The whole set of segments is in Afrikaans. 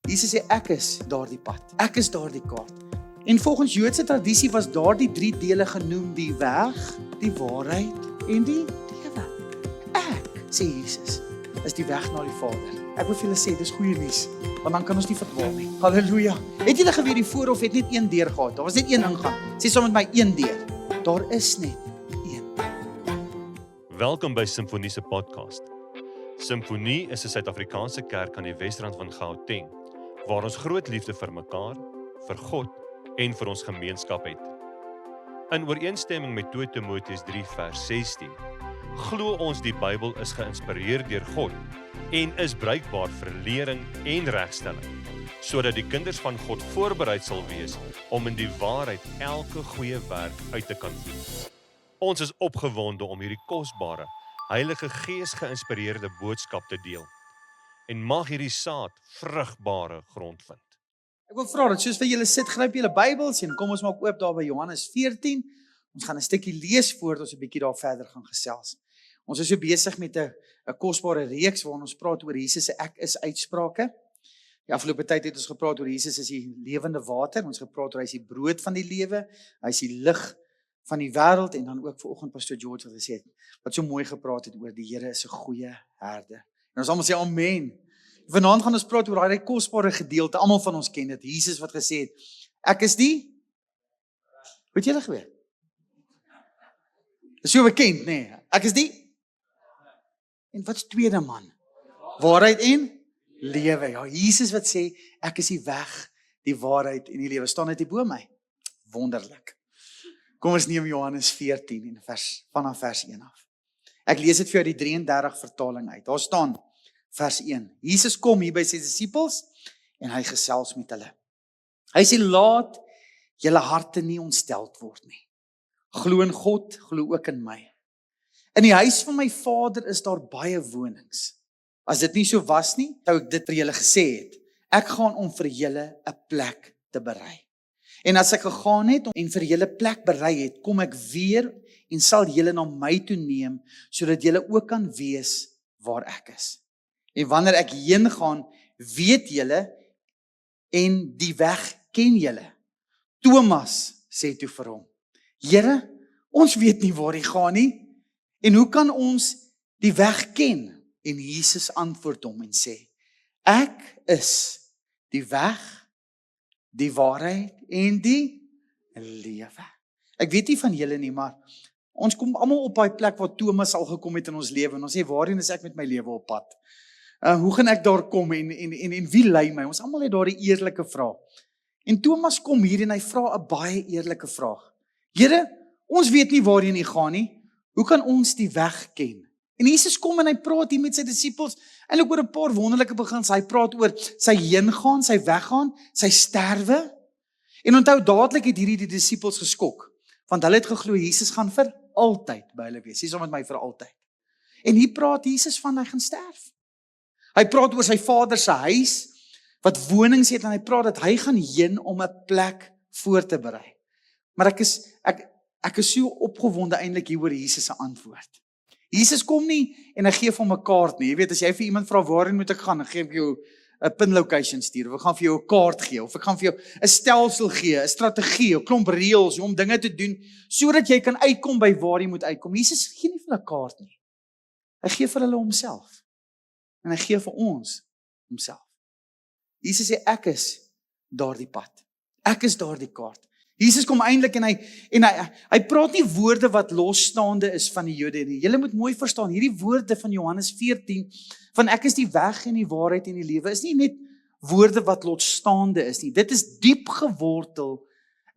Jesus sê, ek is daardie pad. Ek is daardie kaart. En volgens Joodse tradisie was daardie 3 dele genoem, die weg, die waarheid en die lewe. Ek, sê Jesus, is die weg na die Vader. Ek wil vir julle sê, dis goeie nuus, want dan kan ons nie verdwaal nie. Halleluja. Het julle geweet die voorhof het net een deur gehad? Daar was net een ingang. Sê saam met my, een deur. Daar is net een. Welkom by Simfonie se podcast. Simfonie is 'n Suid-Afrikaanse kerk aan die Wesrand van Gauteng, waar ons groot liefde vir mekaar, vir God en vir ons gemeenskap het. In ooreenstemming met 2 Timoteus 3 vers 16, glo ons die Bybel is geïnspireer deur God en is bruikbaar vir lering en regstelling, sodat die kinders van God voorbereid sal wees om in die waarheid elke goeie werk uit te kan voer. Ons is opgewonde om hierdie kosbare, Heilige Gees geïnspireerde boodskap te deel. En mag hierdie saad vrugbare grond vind. Ek wil vra dat soos vir julle sit, gryp julle Bybels en kom ons maak oop daar by Johannes 14. Ons gaan 'n stukkie lees voordat ons 'n bietjie daar verder gaan gesels. Ons is so besig met 'n kosbare reeks waarin ons praat oor Jesus se ek is uitsprake. Die afgelope tyd het ons gepraat oor Jesus is die lewende water. Ons gepraat oor hy is die brood van die lewe, hy is die lig van die wêreld en dan ook vanoggend Pastor George wat gesê het, wat so mooi gepraat het oor die Here is 'n goeie herder. En ons almal sê amen. Vanaand gaan ons praat oor daai kosbare gedeelte, almal van ons ken dit. Jesus wat gesê het, ek is die, weet julle geweet? Dis so bekend, nee. Ek is die, en wat's tweede man? Waarheid en lewe. Ja, Jesus wat sê, ek is die weg, die waarheid en die lewe. Staan dit hier bo my? Wonderlik. Kom ons neem Johannes 14 en vanaf vers 1 af. Ek lees dit vir jou die 33 vertaling uit. Daar staan vers 1. Jesus kom hier by sy disippels en hy gesels met hulle. Hy sê, laat julle harte nie ontsteld word nie. Glo in God, glo ook in my. In die huis van my Vader is daar baie wonings. As dit nie so was nie, sou ek dit vir julle gesê het. Ek gaan om vir julle 'n plek te berei. En as ek gegaan het en vir julle plek berei het, kom ek weer en sal julle na my toe neem, sodat julle ook kan wees waar ek is. En wanneer ek heen gaan, weet julle en die weg ken julle. Thomas sê toe vir hom, Here, ons weet nie waar jy gaan nie, en hoe kan ons die weg ken? En Jesus antwoord hom en sê, ek is die weg, die waarheid en die lewe. Ek weet nie van julle nie, maar ons kom almal op daai plek waar Thomas al gekom het in ons lewe en ons sê, waarheen is ek met my lewe op pad? Hoe gaan ek daar kom en wie lei my? Ons almal het daardie eerlike vraag. En Thomas kom hier en hy vra 'n baie eerlike vraag. Here, ons weet nie waarheen jy gaan nie. Hoe kan ons die weg ken? En Jesus kom en hy praat hier met sy disippels en ook oor 'n paar wonderlike beginsels. Hy praat oor sy heengaan, sy weggaan, sy sterwe. En onthou dadelik het hierdie die disippels geskok, want hulle het geglo Jesus gaan vir altyd by hulle wees. Sies om met my vir altyd. En hier praat Jesus van hy gaan sterf. Hy praat oor sy Vader se huis wat wonings het en hy praat dat hy gaan heen om 'n plek voor te berei. Maar ek is so opgewonde eintlik hier oor Jesus se antwoord. Jesus kom nie en hy gee vir hom 'n kaart nie. Jy weet, as jy vir iemand vra waarheen moet ek gaan, dan gee ek jou 'n pin location stuur, of ek gaan vir jou 'n kaart gee, of ek gaan vir jou 'n stelsel gee, 'n strategie, 'n klomp reëls om dinge te doen sodat jy kan uitkom by waar jy moet uitkom. Jesus gee nie vir hulle 'n kaart nie. Hy gee vir hulle homself. En hy gee vir ons homself. Jesus sê ek is daardie pad. Ek is daardie kaart. Jesus kom eintlik en hy praat nie woorde wat losstaande is van die Jode nie. Julle moet mooi verstaan, hierdie woorde van Johannes 14 van ek is die weg en die waarheid en die lewe is nie net woorde wat losstaande is nie. Dit is diep gewortel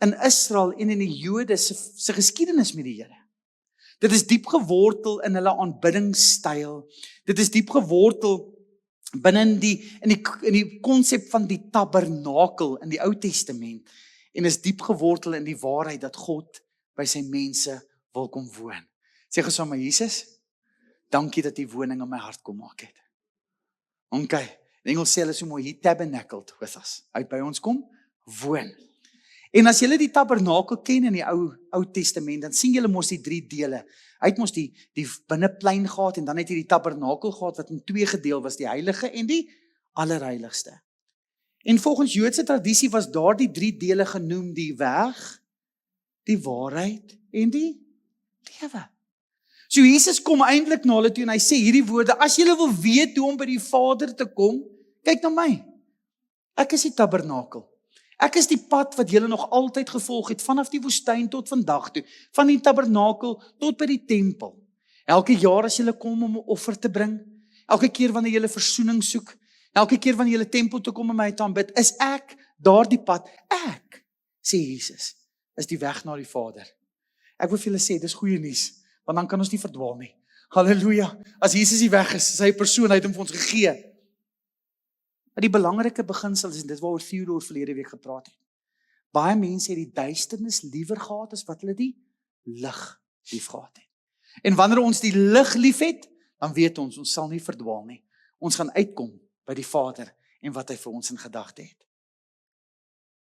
in Israel en in die Jode se geskiedenis met die Here. Dit is diep gewortel in hulle aanbiddingstyl. Dit is diep gewortel binne in die konsep van die tabernakel in die Ou Testament. En is diep gewortel in die waarheid dat God by sy mense wil kom woon. Sê gesaam met Jesus, dankie dat die woning in my hart kom maak het. Okay, in Engels sê hulle so mooi, he tabernacled with us. Hy by ons kom woon. En as julle die tabernakel ken in die Ou Testament, dan sien julle mos die 3 dele. Hy het mos die binneplein gehad en dan het hy die tabernakel gehad wat in 2 gedeel was, die heilige en die allerheiligste. En volgens Joodse tradisie was daardie 3 dele genoem: die weg, die waarheid en die lewe. So Jesus kom eintlik na hulle toe en hy sê hierdie woorde: as julle wil weet hoe om by die Vader te kom, kyk na my. Ek is die tabernakel. Ek is die pad wat julle nog altyd gevolg het, vanaf die woestyn tot vandag toe, van die tabernakel tot by die tempel. Elke jaar as julle kom om 'n offer te bring, elke keer wanneer julle versoening soek, elke keer wanneer julle tempel toe kom om my te aanbid, is ek daardie pad. Ek, sê Jesus, is die weg na die Vader. Ek wil vir julle sê, dis goeie nuus, want dan kan ons nie verdwaal nie. Halleluja. As Jesus die weg is, sy persoon, hy het hom vir ons gegee. Maar die belangrike beginsel is, en dit waaroor Theodore verlede week gepraat het. Baie mense het die duisternis liewer gehad as wat hulle die lig lief gehad het. En wanneer ons die lig lief het, dan weet ons sal nie verdwaal nie. Ons gaan uitkom by die Vader en wat hy vir ons in gedagte het.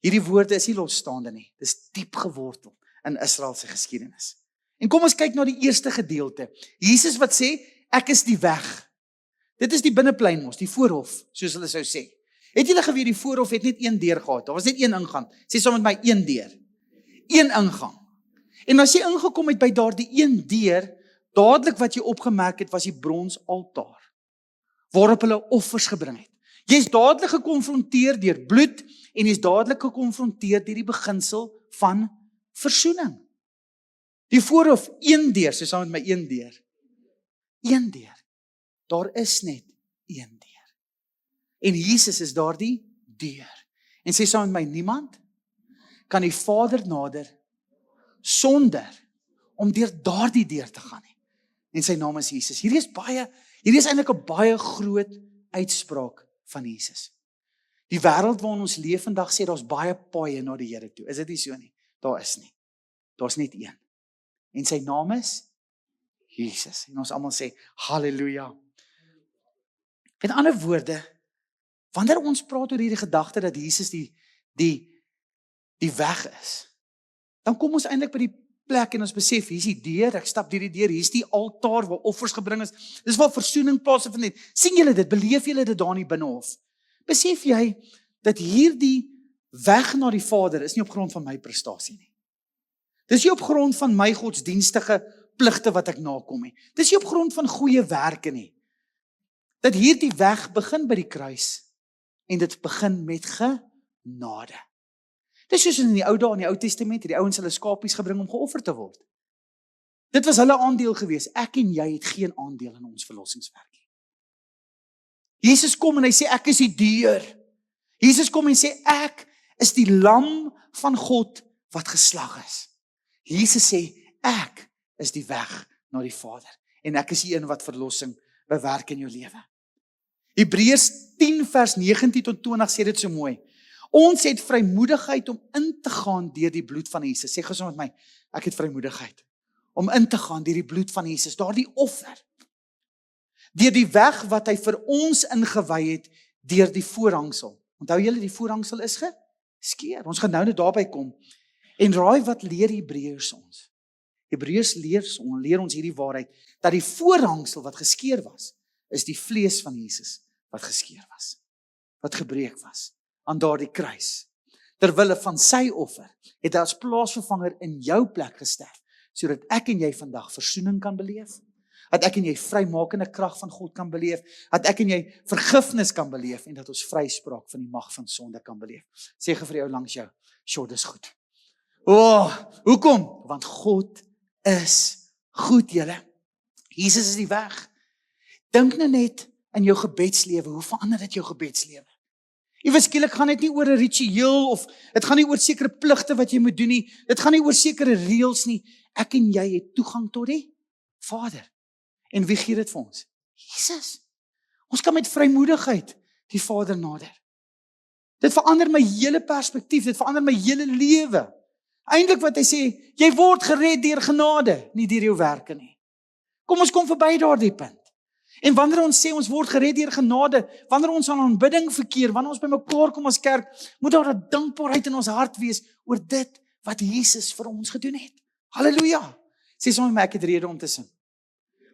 Hierdie woorde is nie losstaande nie. Dis diep gewortel in Israel se geskiedenis. En kom ons kyk na die eerste gedeelte. Jesus wat sê, ek is die weg. Dit is die binneplein mos, die voorhof, soos hulle sou sê. Het julle geweet die voorhof het net een deur gehad? Daar was net een ingang. Sê saam met my, een deur. Een ingang. En as jy ingekom het by daardie een deur, dadelik wat jy opgemerk het, was die brons altaar, waarop hulle offers gebring het. Jy is dadelik gekonfronteer deur bloed, en jy is dadelik gekonfronteer deur die beginsel van versoening. Die voorhof, een deur, sê saam met my, een deur. Een deur. Daar is net een deur. En Jesus is daardie deur. En sê saam met my, niemand kan die Vader nader sonder om deur daardie deur te gaan nie. En sy naam is Jesus. Hierdie is eintlik 'n baie groot uitspraak van Jesus. Die wêreld waarin ons leef vandag sê daar's baie paaie na die Here toe. Is dit nie so nie? Daar is nie. Daar's net een. En sy naam is Jesus. En ons almal sê halleluja. Met ander woorde, wanneer ons praat oor hierdie gedagte dat Jesus die weg is, dan kom ons eintlik by die plek en ons besef, hier is die deur, ek stap deur die deur, hier is die altaar waar offers gebring is, dis waar versoening plaasvind het. Sien julle dit, beleef julle dit daar in die binnehof? Besef jy dat hierdie weg na die Vader is nie op grond van my prestasie nie. Dis nie op grond van my godsdienstige pligte wat ek nakom nie. Dis nie op grond van goeie werke nie. Dat hierdie weg begin by die kruis en dit begin met genade. Dis soos in die ou dae in die Ou Testament, het die ouens hulle skapies gebring om geoffer te word. Dit was hulle aandeel gewees. Ek en jy het geen aandeel in ons verlossingswerk nie. Jesus kom en hy sê ek is die deur. Jesus kom en sê ek is die lam van God wat geslag is. Jesus sê ek is die weg na die Vader en ek is die een wat verlossing bewerk in jou lewe. Hebreërs 10 vers 19 tot 20 sê dit so mooi. Ons het vrymoedigheid om in te gaan deur die bloed van Jesus. Sê gesond met my, ek het vrymoedigheid om in te gaan deur die bloed van Jesus, daardie offer. Deur die weg wat hy vir ons ingewy het deur die voorhangsel. Onthou julle, die voorhangsel is geskeur. Ons gaan nou net daarby kom. En raai wat leer Hebreërs ons? Hebreërs leer ons hierdie waarheid dat die voorhangsel wat geskeur was, is die vlees van Jesus wat geskeur was, wat gebreek was aan daardie kruis. Terwille van sy offer het hy as plaasvervanger in jou plek gesterf, sodat ek en jy vandag versoening kan beleef, dat ek en jy vrymakende krag van God kan beleef, dat ek en jy vergifnis kan beleef en dat ons vryspraak van die mag van sonde kan beleef. Sê vir jou langs jou, "Sjoe, dis goed." Hoekom? Want God is goed, julle. Jesus is die weg. Dink nou net in jou gebedslewe, hoe verander dit jou gebedslewe? Ewe skielik gaan dit nie oor 'n ritueel of dit gaan nie oor sekere pligte wat jy moet doen nie. Dit gaan nie oor sekere reëls nie. Ek en jy het toegang tot die Vader. En wie gee dit vir ons? Jesus. Ons kan met vrymoedigheid die Vader nader. Dit verander my hele perspektief, dit verander my hele lewe. Eintlik wat hy sê, jy word gered deur genade, nie deur jou werke nie. Kom ons kom verby daardie punt. En wanneer ons sê ons word gered deur genade, wanneer ons aan aanbidding verkeer, wanneer ons by mekaar kom as kerk, moet daar 'n dankbaarheid in ons hart wees oor dit wat Jesus vir ons gedoen het. Halleluja. Sê sommer my, ek het rede om te sing.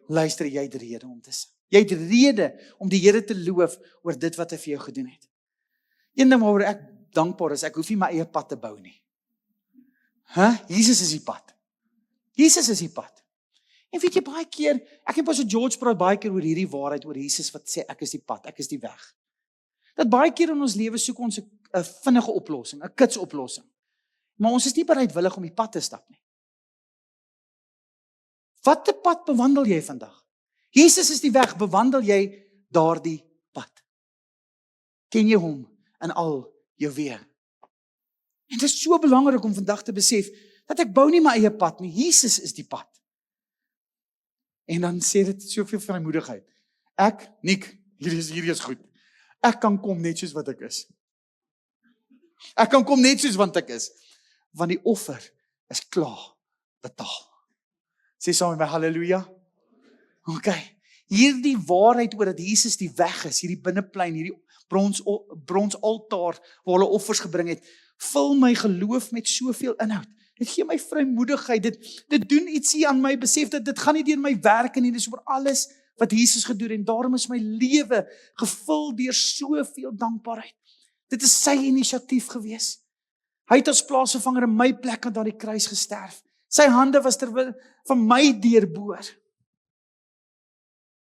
Luister, jy het rede om te sing. Jy het rede om die Here te loof oor dit wat hy vir jou gedoen het. Een ding waaroor ek dankbaar is, ek hoef nie my eie pad te bou nie. Jesus is die pad. Jesus is die pad. En weet jy, baie keer, ek en Pastor George praat baie keer oor hierdie waarheid, oor Jesus wat sê, ek is die pad, ek is die weg. Dat baie keer in ons lewe soek ons 'n vinnige oplossing, 'n kits oplossing. Maar ons is nie bereidwillig om die pad te stap nie. Watter pad bewandel jy vandag? Jesus is die weg, bewandel jy daardie pad? Ken jy hom in al jou weë? En dit is so belangrik om vandag te besef, dat ek bou nie my eie pad nie, Jesus is die pad. En dan sê dit soveel vrymoedigheid. Hierdie is goed. Ek kan kom net soos wat ek is. Ek kan kom net soos wat ek is. Want die offer is klaar betaal. Sê saam met my, halleluja. Okay. Hierdie waarheid oor dat Jesus die weg is, hierdie binneplein, hierdie brons altaar waar hulle offers gebring het, vul my geloof met soveel inhoud. Dit gee my vrymoedigheid, dit doen ietsie aan my, besef dat dit gaan nie deur my werk en nie, dis oor alles wat Jesus gedoen, en daarom is my lewe gevul deur soveel dankbaarheid. Dit is sy inisiatief gewees. Hy het as plaasvervanger in my plek aan daardie kruis gesterf. Sy hande was terwille van my deurboor.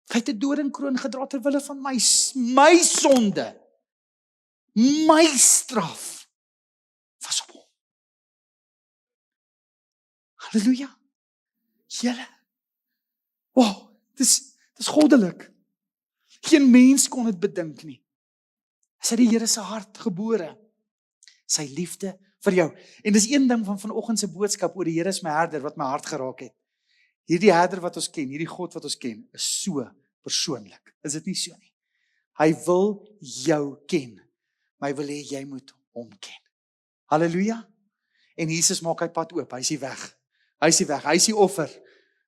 Hy het 'n doringkroon gedra terwille van my sonde, my straf was op hom. Halleluja. Julle. Wow, dis goddelik. Geen mens kon dit bedink nie. Is uit die Here se hart gebore. Sy liefde vir jou. En dis een ding van vanoggend se boodskap oor die Here is my herder wat my hart geraak het. Hierdie herder wat ons ken, hierdie God wat ons ken, is so persoonlik. Is dit nie so nie? Hy wil jou ken, maar hy wil hê jy moet hom ken. Halleluja. En Jesus maak hy pad oop, hy is die weg. Hy is die weg, hy is die offer.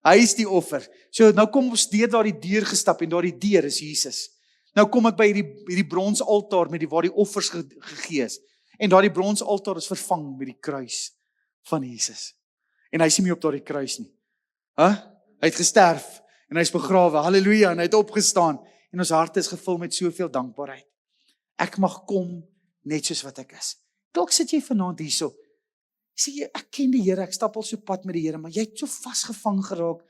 Hy is die offer. So nou kom ons deur daardie deur gestap en daardie deur is Jesus. Nou kom ek by hierdie brons altaar met waar die offers gegee is. En daardie brons altaar is vervang met die kruis van Jesus. En hy is nie meer op daardie kruis nie. Hy het gesterf en hy is begrawe. Halleluja, en hy het opgestaan en ons harte is gevul met soveel dankbaarheid. Ek mag kom net soos wat ek is. Dalk sit jy vanaand hierso. Sê jy, ek ken die Here, ek stap al so pad met die Here, maar jy het so vasgevang geraak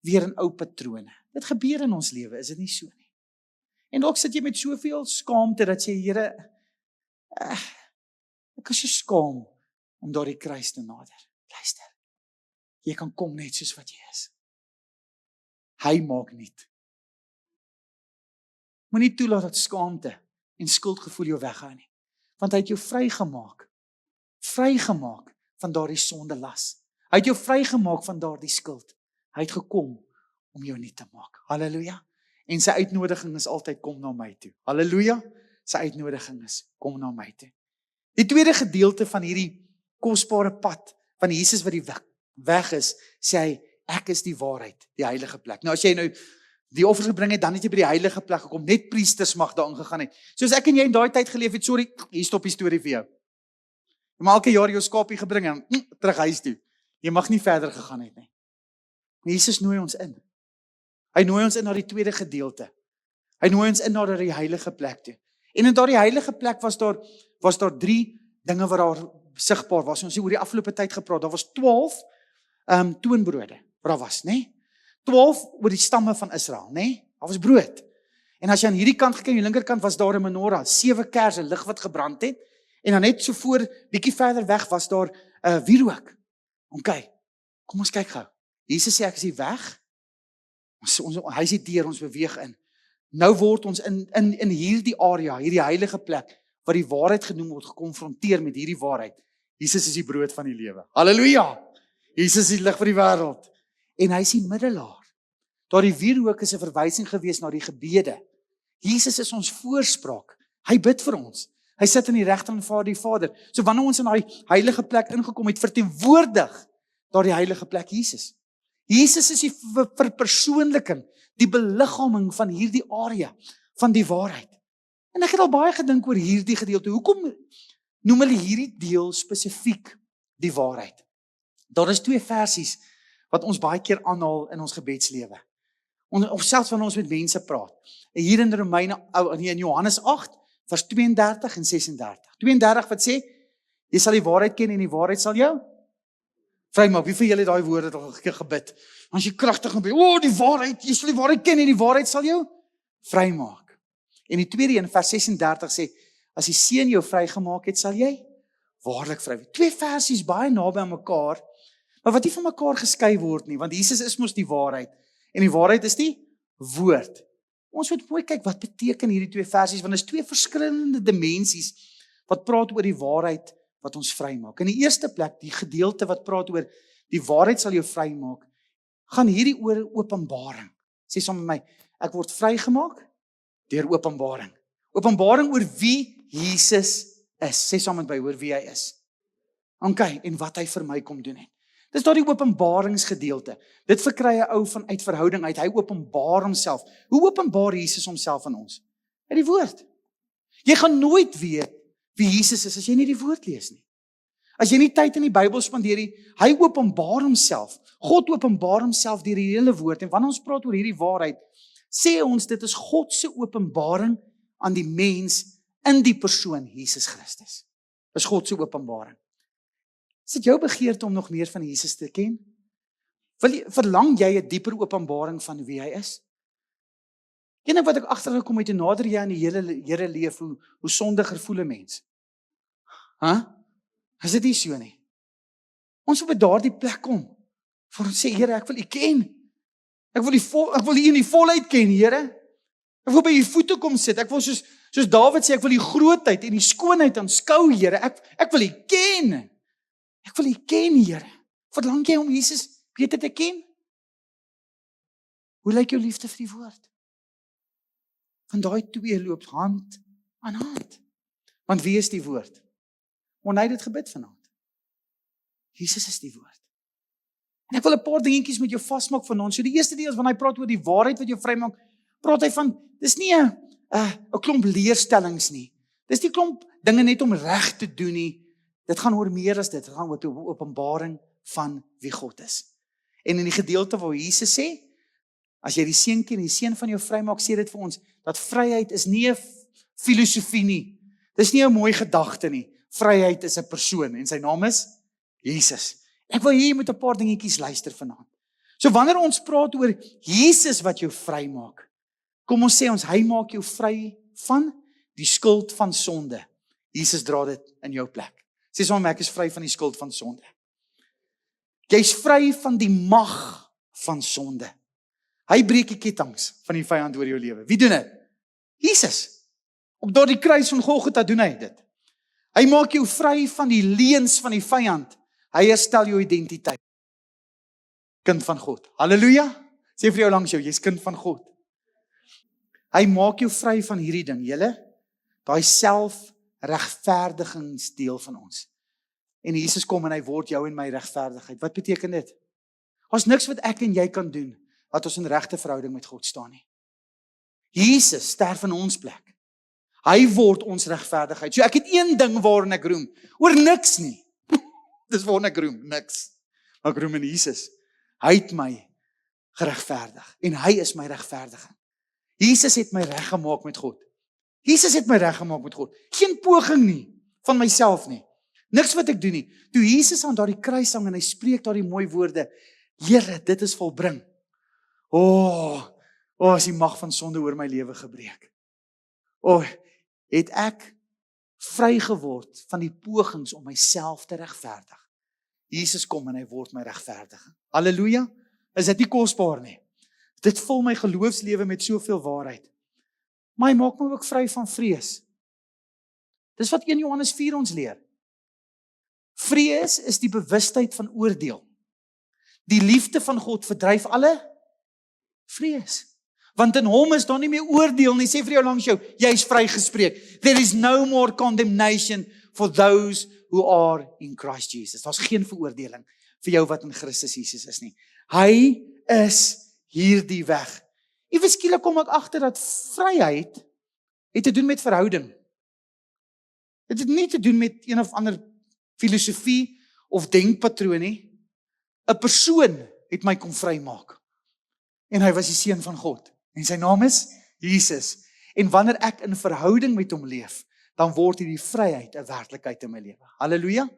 weer in ou patrone. Dit gebeur in ons lewe, is dit nie so nie? En dalk sit jy met soveel skaamte dat jy, Here, ek is so skaam om daardie kruis te nader. Luister, jy kan kom net soos wat jy is. Hy maak nuut. Moenie toelaat dat skaamte en skuldgevoel jou weghou nie. Want hy het jou vrygemaak van daardie sondelas. Hy het jou vrygemaak van daardie skuld. Hy het gekom om jou nuut te maak. Halleluja. En sy uitnodiging is altyd kom na my toe. Halleluja. Sy uitnodiging is kom na my toe. Die tweede gedeelte van hierdie kosbare pad van Jesus wat die weg is, sê hy, ek is die waarheid, die heilige plek. Nou as jy nou die offers gebring het, dan het jy by die heilige plek gekom, net priesters mag daar ingegaan het. Soos ek en jy in daai tyd geleef het, sorry, hier stop die storie vir jou. Jy mag elke jaar jou skaapie gebring en terug huis toe. Jy mag nie verder gegaan het nie. Jesus nooi ons in. Hy nooi ons in na die tweede gedeelte. Hy nooi ons in na die heilige plek toe. En in daardie heilige plek was daar 3 dinge wat daar sigbaar was. Ons het oor die afgelope tyd gepraat. Daar was 12 toonbrode wat daar was, né? 12 oor die stamme van Israel, né? Daar was brood. En as jy aan hierdie kant gekyk, aan die linkerkant was daar 'n menorah, 7 kersse lig wat gebrand het. En dan net so voor, bietjie verder weg was daar wierook. Okay, kom ons kyk gou. Jesus sê ek is die weg. Hy is die deur, ons beweeg in. Nou word ons in hierdie area, hierdie heilige plek, wat die waarheid genoem word, gekonfronteer met hierdie waarheid. Jesus is die brood van die lewe. Halleluja! Jesus is die lig vir die wêreld. En hy is die middelaar. Daardie wierook is 'n verwysing gewees na die gebede. Jesus is ons voorspraak. Hy bid vir ons. Hy sit aan die regterhand van die Vader. So wanneer ons in daai heilige plek ingekom het, verteenwoordig daardie heilige plek Jesus. Jesus is die verpersoonliking, die beliggaaming van hierdie area, van die waarheid. En ek het al baie gedink oor hierdie gedeelte. Hoekom noem hulle hierdie deel spesifiek die waarheid? Daar is 2 versies wat ons baie keer aanhaal in ons gebedslewe. Of selfs wanneer ons met mense praat. Hier in Johannes 8, vers 32 en 36. 32 wat sê, jy sal die waarheid ken en die waarheid sal jou vrymaak. Wie van julle het daai woorde al 'n keer gebid? As jy kragtig gebid, die waarheid, jy sal die waarheid ken en die waarheid sal jou vrymaak. En die tweede een, vers 36 sê, as die Seun jou vrygemaak het, sal jy waarlik vry wees. Twee versies baie naby aan mekaar, maar wat nie van mekaar geskei word nie, want Jesus is mos die waarheid, en die waarheid is die woord. Ons moet mooi kyk, wat beteken hierdie twee versies, want dit is twee verskillende dimensies, wat praat oor die waarheid, wat ons vrymaak. In die eerste plek, die gedeelte wat praat oor, die waarheid sal jou vrymaak, gaan hierdie oor openbaring. Sê saam met my, ek word vrygemaak, deur openbaring. Openbaring oor wie Jesus is. Sê saam met my, oor wie hy is. Okay, en wat hy vir my kom doen het. Dis daardie openbaringsgedeelte. Dit verkry 'n ou vanuit verhouding uit. Hy openbaar homself. Hoe openbaar Jesus homself aan ons? Uit die woord. Jy gaan nooit weet wie Jesus is as jy nie die woord lees nie. As jy nie tyd in die Bybel spandeer nie, hy openbaar homself. God openbaar homself deur die hele woord. En wanneer ons praat oor hierdie waarheid, sê ons dit is God se openbaring aan die mens in die persoon Jesus Christus. Dis God se openbaring. Is dit jou begeerte om nog meer van Jesus te ken? Verlang jy 'n dieper openbaring van wie hy is? Een wat ek agtergekom het, hoe nader jy aan die Here leef, hoe sondiger voel 'n mens. Is dit nie so nie? Ons moet by daardie plek kom, vir ons sê, Here, ek wil U ken. Ek wil U in die volheid ken, Here. Ek wil by U voete kom sit. Ek wil soos Dawid sê, ek wil U grootheid en die skoonheid aanskou, Here. Ek wil U ken. Ek wil U ken, Here. Verlang jy om Jesus beter te ken? Hoe lyk jou liefde vir die woord? Want daai twee loop hand aan hand. Want wie is die woord? Want hy het dit gebid vanaand. Jesus is die woord. En ek wil 'n paar dingetjies met jou vasmaak vanaand. So die eerste deel is wanneer hy praat oor die waarheid wat jou vrymaak, praat hy van, dis nie 'n klomp leerstellings nie. Dis nie klomp dinge net om reg te doen nie. Dit gaan oor meer as dit. Dit gaan oor die openbaring van wie God is. En in die gedeelte waar Jesus sê, as jy die Seun ken, die Seun van jou vrymaak, sê dit vir ons, dat vryheid is nie 'n filosofie nie. Dis nie 'n mooi gedagte nie. Vryheid is 'n persoon en sy naam is Jesus. Ek wil hier met 'n paar dingetjies luister vanaand. So wanneer ons praat oor Jesus wat jou vrymaak, kom ons sê hy maak jou vry van die skuld van sonde. Jesus dra dit in jou plek. Sê soms ek is vry van die skuld van sonde. Jy's vry van die mag van sonde. Hy breek die kettinge van die vyand oor jou lewe. Wie doen dit? Jesus. Op daardie kruis van Golgotha doen hy dit. Hy maak jou vry van die leuns van die vyand. Hy herstel jou identiteit. Kind van God. Halleluja. Sê vir jou langs jou, jy's kind van God. Hy maak jou vry van hierdie ding, julle. Daai selfregverdigingsdeel van ons. En Jesus kom en hy word jou en my regverdigheid. Wat beteken dit? Daar's niks wat ek en jy kan doen dat ons in regte verhouding met God staan nie. Jesus sterf in ons plek. Hy word ons regverdigheid. So ek het een ding waarin ek roem, oor niks nie. Dis waarin ek roem, niks. Maar ek roem in Jesus. Hy het my geregverdig en hy is my regverdiging. Jesus het my reggemaak met God. Jesus het my reggemaak met God. Geen poging nie van myself nie. Niks wat ek doen nie. Toe Jesus aan daardie kruis hang en hy spreek daardie mooi woorde, Here, dit is volbring. As die mag van sonde oor my lewe gebreek. Het ek vry geword van die pogings om myself te regverdig. Jesus kom en hy word my regverdiging. Halleluja. Is dit nie kosbaar nie? Dit vul my geloofslewe met soveel waarheid. Maar hy maak my ook vry van vrees. Dis wat 1 Johannes 4 ons leer. Vrees is die bewustheid van oordeel. Die liefde van God verdryf alle vrees. Want in hom is daar nie meer oordeel nie. Sê vir jou langs jou, jy is vrygespreek. There is no more condemnation for those who are in Christ Jesus. Daar's geen veroordeling vir jou wat in Christus Jesus is nie. Hy is hierdie weg. Ewe skielik kom ek agter dat vryheid het te doen met verhouding. Dit het nie te doen met een of ander filosofie of denkpatroon nie. 'n Persoon het my kom vrymaak. En hy was die Seun van God. En sy naam is Jesus. En wanneer ek in verhouding met hom leef, dan word hierdie vryheid 'n werklikheid in my lewe. Halleluja.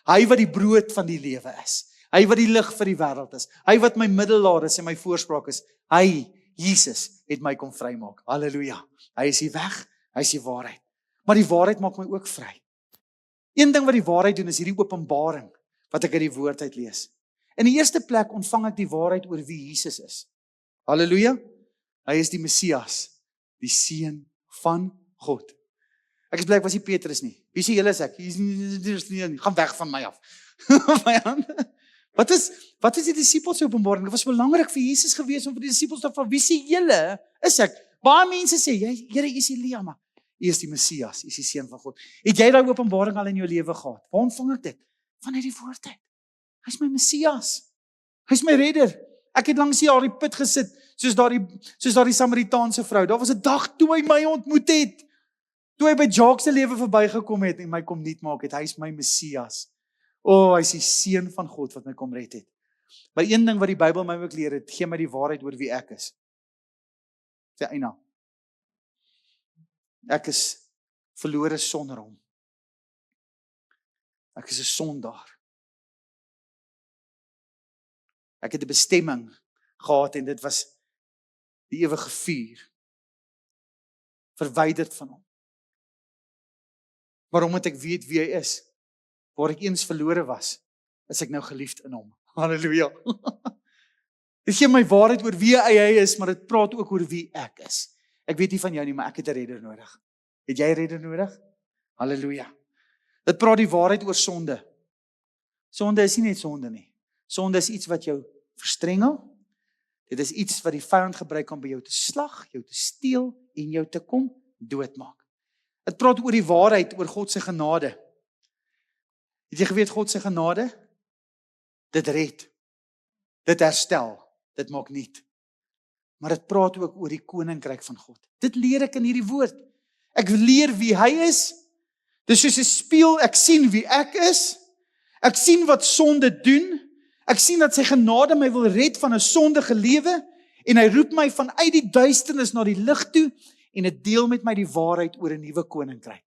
Hy wat die brood van die lewe is. Hy wat die lig vir die wêreld is. Hy wat my middelaar is en my voorspraak is. Hy, Jesus, het my kom vrymaak. Halleluja. Hy is die weg, hy is die waarheid. Maar die waarheid maak my ook vry. Een ding wat die waarheid doen is hierdie openbaring wat ek uit die woord uit lees. In die eerste plek ontvang ek die waarheid oor wie Jesus is. Halleluja. Hy is die Messias, die Seun van God. Ek is bly ek was nie Petrus nie. Wie sê julle is ek? Gaan weg van my af. Wat is die disippels se openbaring? Dit was belangrik vir Jesus gewees om vir die disippels te vra, wie sê julle is ek? Baie mense sê, Here, U is Elia, maar U is die Messias, U is die Seun van God. Het jy daai openbaring al in jou lewe gehad? Waar ontvang ek dit? Vanuit die woord uit. Hy is my Messias. Hy is my redder. Ek het langs die put gesit, soos daardie Samaritaanse vrou. Daar was 'n dag toe hy my ontmoet het. Toe hy by Jacques se lewe verbygekom het en my kom nuut maak het. Hy is my Messias. Hy is die Seun van God wat my kom red het. Maar een ding wat die Bybel my ook leer het, gee my die waarheid oor wie ek is. Sê Eina. Ek is verlore sonder hom. Ek is 'n sondaar. Ek het 'n bestemming gehad en dit was die ewige vuur. Verwyderd van hom. Maar omdat ek weet wie hy is, waar ek eens verlore was, is ek nou geliefd in hom. Halleluja. Dit gee my waarheid oor wie hy is, maar dit praat ook oor wie ek is. Ek weet nie van jou nie, maar ek het 'n redder nodig. Het jy 'n redder nodig? Halleluja. Dit praat die waarheid oor sonde. Sonde is nie net sonde nie. Sonde is iets wat jou verstrengel. Dit is iets wat die vyand gebruik om by jou te slag, jou te steel en jou te kom doodmaak. Dit praat oor die waarheid, oor God se genade. Het jy geweet God se genade? Dit red. Dit herstel. Dit maak nuut. Maar dit praat ook oor die koninkryk van God. Dit leer ek in hierdie woord. Ek leer wie hy is. Dis soos 'n spieël, ek sien wie ek is. Ek sien wat sonde doen. Ek sien dat sy genade my wil red van 'n sondige lewe en hy roep my vanuit die duisternis na die lig toe en dit deel met my die waarheid oor 'n nuwe koninkryk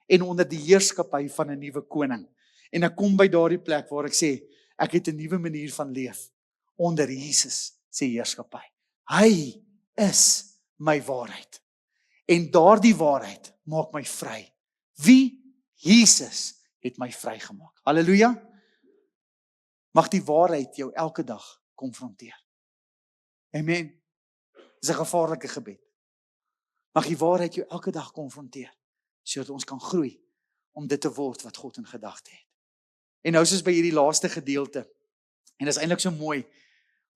en onder die heerskappy van 'n nuwe koning. En ek kom by daardie plek waar ek sê ek het 'n nuwe manier van leef onder Jesus se heerskappy. Hy is my waarheid. En daardie waarheid maak my vry. Wie? Jesus het my vrygemaak. Halleluja. Mag die waarheid jou elke dag konfronteer. Amen. Dis 'n gevaarlike gebed. Mag die waarheid jou elke dag konfronteer, sodat ons kan groei om dit te word wat God in gedagte het. En nou is ons by hierdie laaste gedeelte. En dit is eintlik so mooi,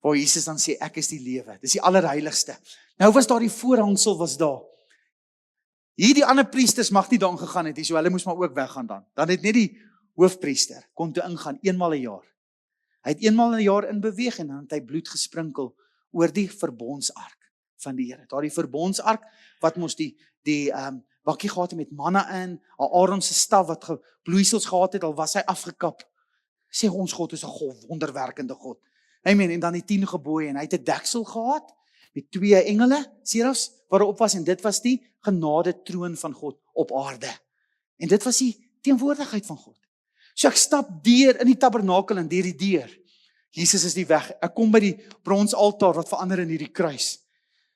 waar Jesus dan sê, ek is die lewe. Dis die allerheiligste. Nou was daar die voorhangsel was daar. Hierdie ander priesters mag nie daan gegaan het, so hulle moes maar ook weggaan dan. Dan het net die hoofpriester kon toe ingaan, eenmal 'n jaar. Hy het eenmal 'n jaar in beweeg en dan het hy bloed gesprinkel oor die verbondsark van die Here. Daardie verbondsark wat mos die bakkie gehad het met manna in, Aaron se staf wat bloeisels gehad het, al was hy afgekap. Sê ons God is 'n wonderwerkende God. Amen. En dan die 10 gebooie en hy het 'n deksel gehad met 2 engele, serafs, waarop was en dit was die genade troon van God op aarde. En dit was die teenwoordigheid van God. So ek stap deur in die tabernakel en deur die deur. Jesus is die weg. Ek kom by die bronsaltaar wat verander in hierdie kruis.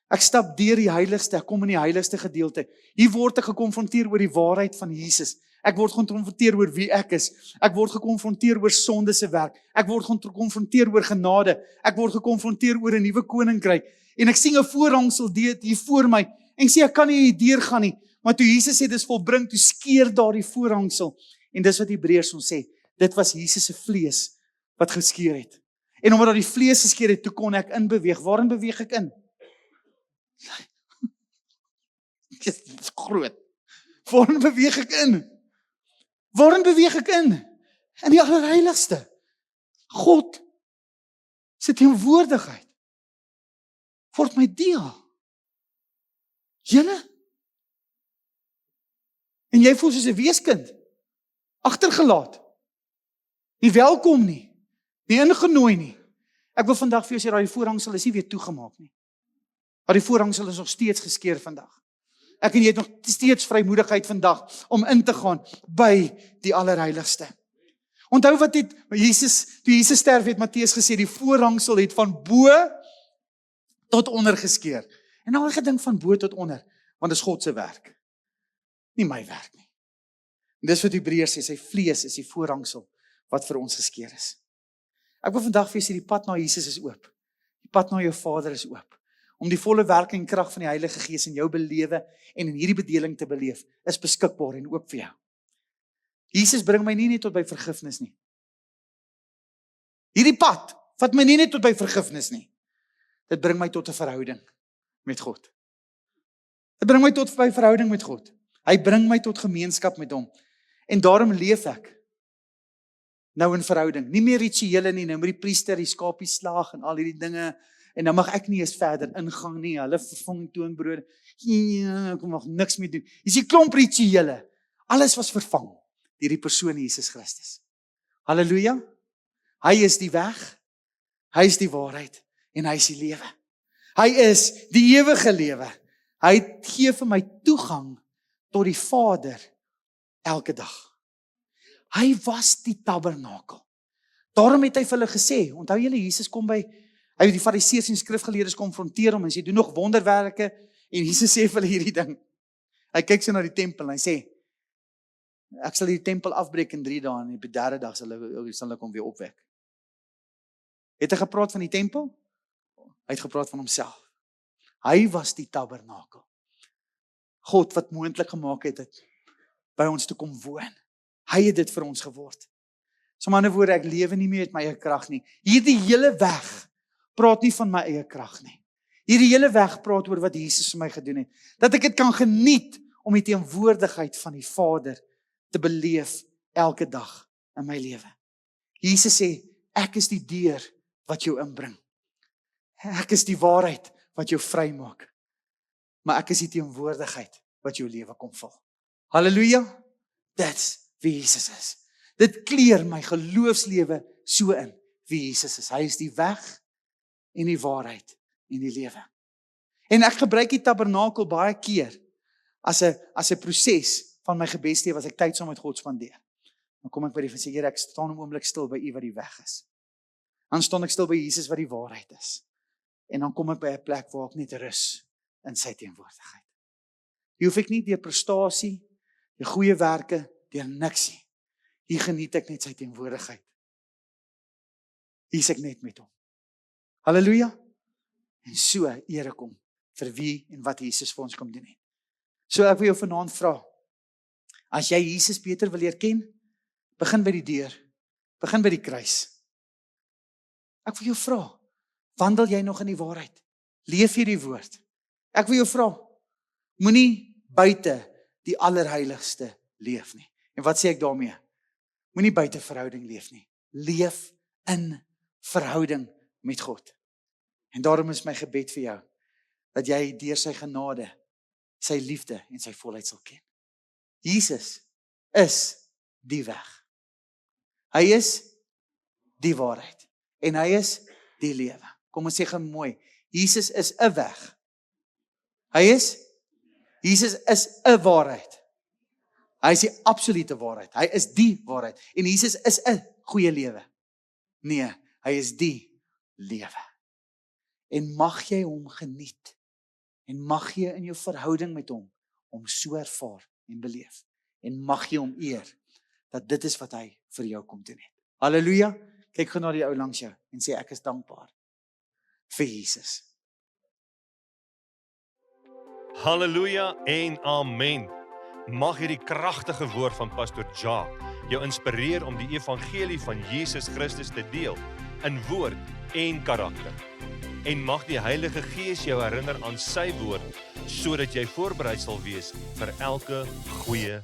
Ek stap deur die heiligste, ek kom in die heiligste gedeelte. Hier word ek gekonfronteer oor die waarheid van Jesus. Ek word gekonfronteer oor wie ek is. Ek word gekonfronteer oor sonde se werk. Ek word gekonfronteer oor genade. Ek word gekonfronteer oor 'n nuwe koninkryk. En ek sien 'n voorhangsel hier voor my. En sê ek kan nie hier deurgaan nie. Maar toe Jesus sê dis volbring, toe skeur daardie voorhangsel. En dis wat Hebreërs ons sê. Dit was Jesus se vlees wat geskeur het. En omdat die vlees geskeur het, toe kon ek inbeweeg. Waarin beweeg ek in? Dit is groot. Waarin beweeg ek in? Waarin beweeg ek in? In die allerheiligste. God se teenwoordigheid word my deel. Julle? En jy voel soos 'n weeskind, agtergelaat. Nie welkom nie, nie ingenooi nie. Ek wil vandag vir jou sê dat die voorhangsel is nie weer toegemaak nie. Maar die voorhangsel is nog steeds geskeur vandag. Ek en jy het nog steeds vrymoedigheid vandag om in te gaan by die Allerheiligste. Onthou wat het toe Jesus sterf het Matteus gesê, die voorhangsel het van bo tot onder geskeur. En nou het ek gedink van bo tot onder, want dit is God se werk. Nie my werk nie. En dis wat Hebreërs sê, sy vlees is die voorhangsel wat vir ons geskeur is. Ek wil vandag vir julle sê, die pad na Jesus is oop. Die pad na jou Vader is oop. Om die volle werking en krag van die Heilige Gees in jou belewe en in hierdie bedeling te beleef, is beskikbaar en oop vir jou. Jesus bring my nie net tot by vergifnis nie. Hierdie pad vat my nie net tot by vergifnis nie. Dit bring my tot 'n verhouding met God. Dit bring my tot by verhouding met God. Hy bring my tot gemeenskap met hom. En daarom leef ek nou in verhouding. Nie meer rituele nie, nou met die priester, die skapie slag en al hierdie dinge. En dan mag ek nie eens verder ingang nie. Hulle vervang toonbrode. Ek mag niks meer doen. Dis die klomp rituele. Alles was vervang deur die persoon Jesus Christus. Halleluja. Hy is die weg, hy is die waarheid en hy is die lewe. Hy is die ewige lewe. Hy gee vir my toegang tot die Vader elke dag. Hy was die tabernakel. Daarom het hy vir hulle gesê, onthou julle, Jesus kom by, hy het die Fariseërs en skrifgeleerdes konfronteer hom en sê, doen nog wonderwerke, en Jesus sê vir hulle hierdie ding. Hy kyk so na die tempel en hy sê, ek sal die tempel afbreek in 3 dae en op die 3de dag sal ek hom weer opwek. Het hy gepraat van die tempel? Hy het gepraat van homself. Hy was die tabernakel. God wat moontlik gemaak het by ons te kom woon. Hy het dit vir ons geword. So met ander woorde, ek lewe nie meer met my eie krag nie. Hierdie hele weg praat nie van my eie krag nie. Hierdie hele weg praat oor wat Jesus vir my gedoen het. Dat ek dit kan geniet om die teenwoordigheid van die Vader te beleef elke dag in my lewe. Jesus sê, ek is die deur wat jou inbring. Ek is die waarheid wat jou vry maak. Maar ek is die teenwoordigheid wat jou lewe kom vul. Halleluja. That's wie Jesus is. Dit kleur my geloofslewe so in wie Jesus is. Hy is die weg en die waarheid en die lewe. En ek gebruik die tabernakel baie keer as 'n proses van my gebedslewe as ek tyd saam met God spandeer. Dan kom ek by die van sê, Here, ek staan 'n oomblik stil by U wat die weg is. Dan staan ek stil by Jesus wat die waarheid is. En dan kom ek by 'n plek waar ek net rus in sy teenwoordigheid. Hier hoef ek nie deur prestasie, deur goeie werke, deur niks nie. Hier geniet ek net sy teenwoordigheid. Hier is ek net met hom. Halleluja. En so ere kom vir wie en wat Jesus vir ons kom doen het. So ek wil jou vanaand vra, as jy Jesus beter wil leer ken, begin by die deur, begin by die kruis. Ek wil jou vra, wandel jy nog in die waarheid? Leef jy die woord? Ek wil jou vra, moenie buite die allerheiligste leef nie. En wat sê ek daarmee? Moenie buite verhouding leef nie. Leef in verhouding met God. En daarom is my gebed vir jou, dat jy deur sy genade, sy liefde en sy volheid sal ken. Jesus is die weg. Hy is die waarheid. En hy is die lewe. Kom ons sê gou mooi, Jesus is 'n weg. Jesus is 'n waarheid. Hy is die absolute waarheid. Hy is die waarheid. En Jesus is 'n goeie lewe. Nee, hy is die lewe. En mag jy hom geniet. En mag jy in jou verhouding met hom so ervaar en beleef. En mag jy hom eer, dat dit is wat hy vir jou kom doen het. Halleluja. Kyk gou na die ou langs jou en sê, ek is dankbaar vir Jesus. Halleluja en amen. Mag hierdie kragtige woord van Pastor Jacques jou inspireer om die evangelie van Jesus Christus te deel in woord en karakter. En mag die Heilige Gees jou herinner aan sy woord, sodat jy voorberei sal wees vir elke goeie